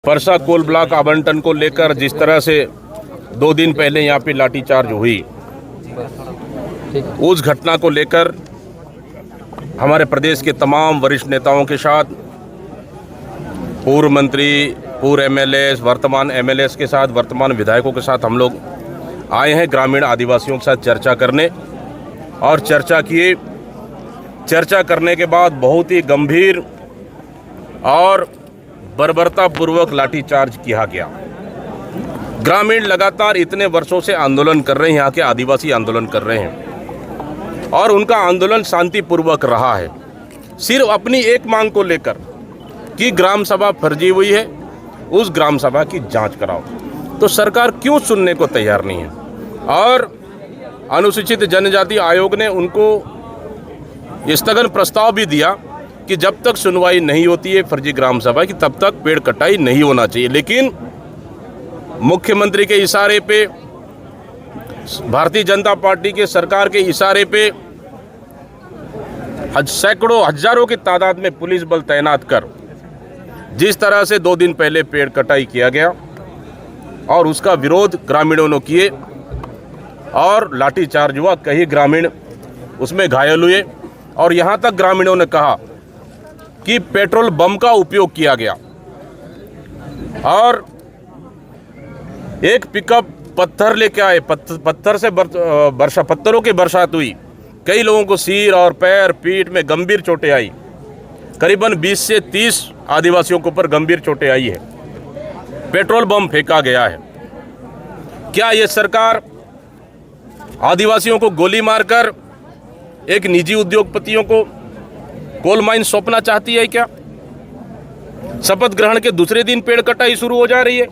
Parsa coal block आवंटन को लेकर जिस तरह से 2 दिन पहले यहाँ पे लाठीचार्ज हुई, उस घटना को लेकर हमारे प्रदेश के तमाम वरिष्ठ नेताओं के साथ, पूर्व मंत्री, पूर्व एमएलएस, वर्तमान एमएलएस के साथ, वर्तमान विधायकों के साथ हम लोग आए हैं ग्रामीण आदिवासियों के साथ चर्चा करने। और चर्चा करने के बाद बहुत ही गंभीर और बर्बरतापूर्वक लाठीचार्ज किया गया। ग्रामीण लगातार इतने वर्षों से आंदोलन कर रहे हैं, यहाँ के आदिवासी आंदोलन कर रहे हैं और उनका आंदोलन शांतिपूर्वक रहा है, सिर्फ अपनी एक मांग को लेकर कि ग्राम सभा फर्जी हुई है, उस ग्राम सभा की जांच कराओ। तो सरकार क्यों सुनने को तैयार नहीं है? और अनुसूचित जनजाति आयोग ने उनको स्थगन प्रस्ताव भी दिया कि जब तक सुनवाई नहीं होती है फर्जी ग्राम सभा की, तब तक पेड़ कटाई नहीं होना चाहिए। लेकिन मुख्यमंत्री के इशारे पे, भारतीय जनता पार्टी के सरकार के इशारे पे सैकड़ों हजारों की तादाद में पुलिस बल तैनात कर जिस तरह से 2 दिन पहले पेड़ कटाई किया गया और उसका विरोध ग्रामीणों ने किए और लाठीचार्ज हुआ, कई ग्रामीण उसमें घायल हुए और यहाँ तक ग्रामीणों ने कहा कि पेट्रोल बम का उपयोग किया गया और एक पिकअप पत्थर लेके आए, पत्थर से पत्थरों की बरसात हुई, कई लोगों को सिर और पैर, पीठ में गंभीर चोटें आई। करीबन 20 से 30 आदिवासियों के ऊपर गंभीर चोटें आई है। पेट्रोल बम फेंका गया है। क्या ये सरकार आदिवासियों को गोली मारकर एक निजी उद्योगपतियों को कोल माइन सौंपना चाहती है क्या? शपथ ग्रहण के दूसरे दिन पेड़ कटाई शुरू हो जा रही है।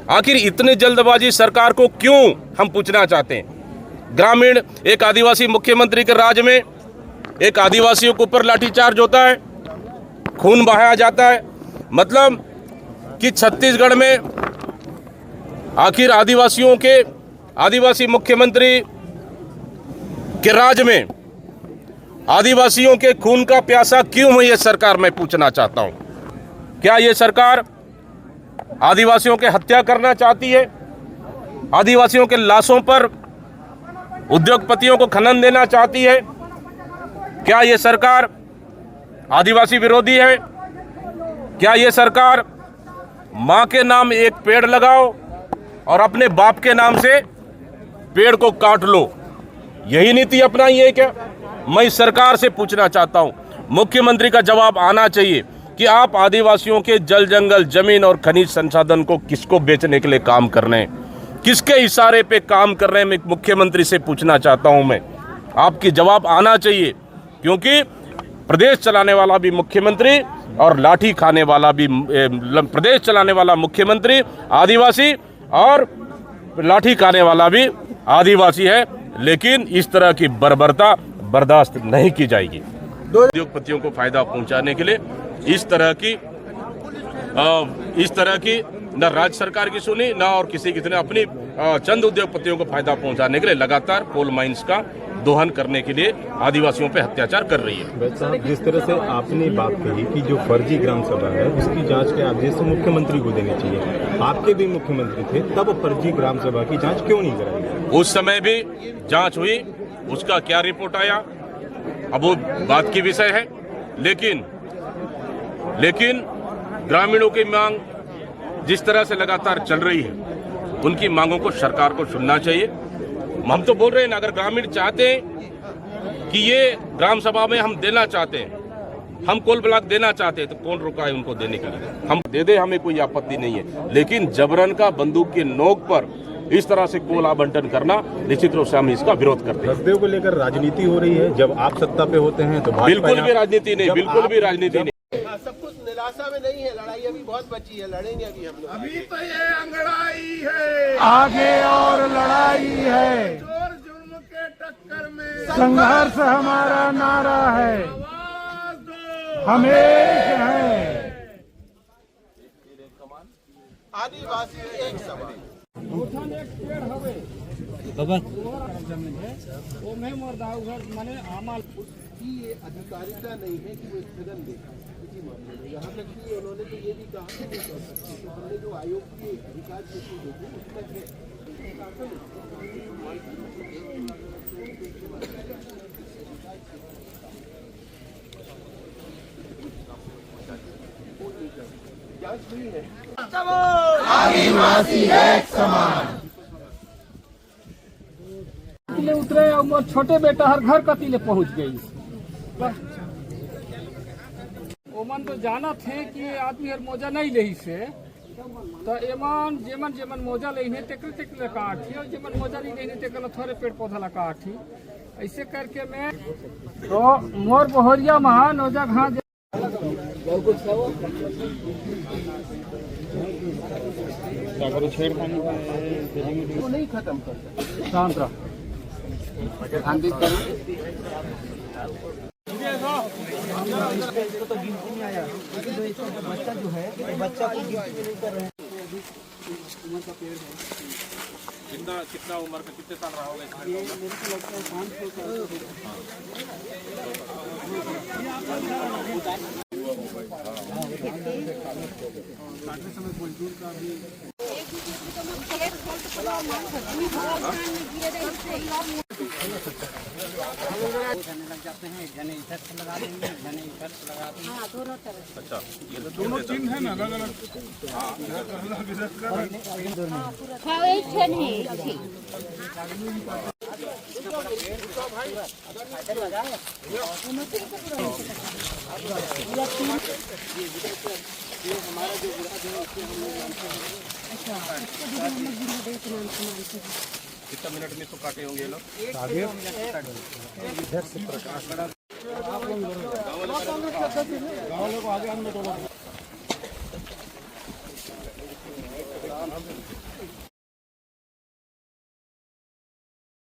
आखिर इतने जल्दबाजी सरकार को क्यों, हम पूछना चाहते हैं। ग्रामीण, एक आदिवासी मुख्यमंत्री के राज में एक आदिवासियों के ऊपर लाठीचार्ज होता है, खून बहाया जाता है। मतलब कि छत्तीसगढ़ में आखिर आदिवासी मुख्यमंत्री के राज में आदिवासियों के खून का प्यासा क्यों है ये सरकार, मैं पूछना चाहता हूं। क्या ये सरकार आदिवासियों के हत्या करना चाहती है? आदिवासियों के लाशों पर उद्योगपतियों को खनन देना चाहती है? क्या ये सरकार आदिवासी विरोधी है? क्या ये सरकार मां के नाम एक पेड़ लगाओ और अपने बाप के नाम से पेड़ को काट लो, यही नीति अपनाई है क्या? मैं इस सरकार से पूछना चाहता हूं, मुख्यमंत्री का जवाब आना चाहिए कि आप आदिवासियों के जल, जंगल, जमीन और खनिज संसाधन को किसको बेचने के लिए काम कर रहे हैं, किसके इशारे पे काम कर रहे हैं? मैं मुख्यमंत्री से पूछना चाहता हूं। मैं आपकी जवाब आना चाहिए, क्योंकि प्रदेश चलाने वाला भी मुख्यमंत्री और लाठी खाने वाला भी प्रदेश चलाने वाला मुख्यमंत्री आदिवासी और लाठी खाने वाला भी आदिवासी है। लेकिन इस तरह की बर्बरता बर्दाश्त नहीं की जाएगी। उद्योगपतियों को फायदा पहुंचाने के लिए इस तरह की न राज्य सरकार की सुनी, न और किसी की, अपनी चंद उद्योगपतियों को फायदा पहुंचाने के लिए लगातार कोल माइंस का दोहन करने के लिए आदिवासियों पे अत्याचार कर रही है। साहब, जिस तरह से आपने बात कही कि जो फर्जी ग्राम सभा है उसकी जांच के आदेश तो मुख्यमंत्री को देने चाहिए, आपके भी मुख्यमंत्री थे, तब फर्जी ग्राम सभा की जांच क्यों नहीं कराई? उस समय भी जांच हुई, उसका क्या रिपोर्ट आया अब वो बात की विषय है। लेकिन ग्रामीणों की मांग जिस तरह से लगातार चल रही है, उनकी मांगों को सरकार को सुनना चाहिए। हम तो बोल रहे हैं ना, अगर ग्रामीण चाहते हैं कि ये ग्राम सभा में हम देना चाहते हैं, हम कोल ब्लॉक देना चाहते हैं, तो कौन रोका है उनको देने के लिए? हम दे दे, हमें कोई आपत्ति नहीं है। लेकिन जबरन का बंदूक की नोक पर इस तरह से कोल आवंटन करना, निश्चित रूप से हम इसका विरोध करते हैं। रस्ते को लेकर राजनीति हो रही है, जब आप सत्ता पे होते हैं तो बिल्कुल भी राजनीति नहीं, बिल्कुल भी राजनीति नहीं। सब कुछ निराशा में नहीं है, लड़ाई अभी बहुत बची है, लड़ेंगे अभी हम लोग। अभी तो ये अंगड़ाई है, आगे और लड़ाई है, जोर जुर्म के टक्कर में संघर्ष हमारा नारा है, आवाज दो, हम एक हैं। आदिवासी एक सवाल उसकी ये अधिकारिता नहीं है कि वो स्थगन दे। राजनीति मान लो। यहाँ तक कि उन्होंने तो ये भी कहा कि नहीं कर सकते, तो हमने जो आयोग की अधिकार सूची देखी उसमें है। जांच हुई है। तिले उतरे और मोर छोटे बेटा हर घर का तिले पहुंच गई। ओमन तो जाना थे कि आदमी हर मोजा नहीं ले से, तो एमन जेमन जेमन मोजा लेने तेकर तेकर काठी और जेमन मोजा नहीं लेने तेकर थोड़े पेड़ पौधा ला काठी। ऐसे करके मैं तो मोर बहरिया महान ओजा घास वो नहीं खत्म कर सकते। शांत रहो। बच्चा जो है बच्चा को गिनती नहीं कर रहे हैं। कितना उम्र का कितने साल रहा होगा इसमें? ये मेरे को लगता है 500 साल। लग जाते हैं, जने इधर से लगा देंगे, जने इधर से लगा देंगे। हाँ, दोनों तरफ। अच्छा, ये तो दोनों चिन्ह है ना, अलग अलग। हाँ एक है नहीं एक थी। कितना मिनट में तो काटे होंगे ये लोग? गाँव लोग आगे आने दो।